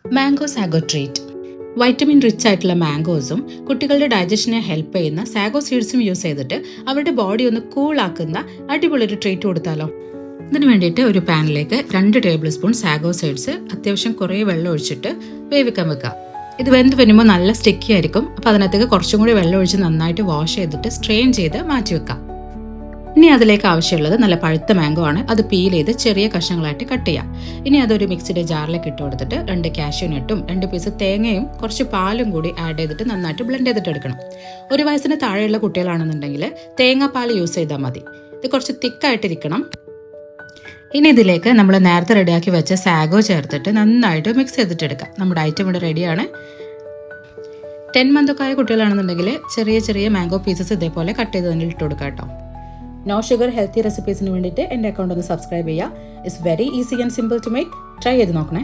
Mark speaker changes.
Speaker 1: Mango sago treat. Vitamin rich ആയിട്ടുള്ള മാംഗോസും കുട്ടികളുടെ ഡൈജഷനെ help ചെയ്യുന്ന സാഗോ സീഡ്സും യൂസ് ചെയ്തിട്ട് അവരുടെ ബോഡി ഒന്ന് കൂളാക്കുന്ന അടിപൊളി ഒരു ട്രീറ്റ് കൊടുത്താലോ. ഇതിന് വേണ്ടിയിട്ട് ഒരു പാനിലേക്ക് 2 ടേബിൾ സ്പൂൺ സാഗോ സീഡ്സ് അത്യാവശ്യം കുറേ വെള്ളം ഒഴിച്ചിട്ട് വേവിക്കാൻ വെക്കുക. ഇത് വെന്ത് വരുമ്പോൾ നല്ല സ്റ്റിക്കി ആയിരിക്കും. അപ്പോൾ അതിനകത്തേക്ക് കുറച്ചും കൂടി വെള്ളം ഒഴിച്ച് നന്നായിട്ട് വാഷ് ചെയ്തിട്ട് സ്ട്രെയിൻ ചെയ്ത് മാറ്റി വെക്കാം. ഇനി അതിലേക്ക് ആവശ്യമുള്ളത് നല്ല പഴുത്ത മാംഗോ ആണ്. അത് പീൽ ചെയ്ത് ചെറിയ കഷ്ണങ്ങളായിട്ട് കട്ട് ചെയ്യാം. ഇനി അതൊരു മിക്സിയുടെ ജാറിലേക്ക് ഇട്ട് കൊടുത്തിട്ട് 2 കാഷ്യൂ നട്ടും 2 പീസ് തേങ്ങയും കുറച്ച് പാലും കൂടി ആഡ് ചെയ്തിട്ട് നന്നായിട്ട് ബ്ലെൻഡ് ചെയ്തിട്ട് എടുക്കണം. 1 വയസ്സിന് താഴെയുള്ള കുട്ടികളാണെന്നുണ്ടെങ്കിൽ തേങ്ങാപ്പാൽ യൂസ് ചെയ്താൽ മതി. ഇത് കുറച്ച് തിക്കായിട്ടിരിക്കണം. ഇനി ഇതിലേക്ക് നമ്മൾ നേരത്തെ റെഡിയാക്കി വെച്ച സാഗോ ചേർത്തിട്ട് നന്നായിട്ട് മിക്സ് ചെയ്തിട്ടെടുക്കാം. നമ്മുടെ ഐറ്റം ഇവിടെ റെഡിയാണ്. 10 മന്തൊക്കെ ആയ കുട്ടികളാണെന്നുണ്ടെങ്കിൽ ചെറിയ ചെറിയ മാംഗോ പീസസ് ഇതേപോലെ കട്ട് ചെയ്ത് തന്നെ ഇട്ട് കൊടുക്കാം കേട്ടോ. നോ ഷുഗർ ഹെൽത്തി റെസിപ്പീസിന് വേണ്ടിയിട്ട് എൻ്റെ അക്കൗണ്ട് ഒന്ന് സബ്സ്ക്രൈബ് ചെയ്യുക. It's very easy and simple to make. Try ചെയ്ത് നോക്കണേ.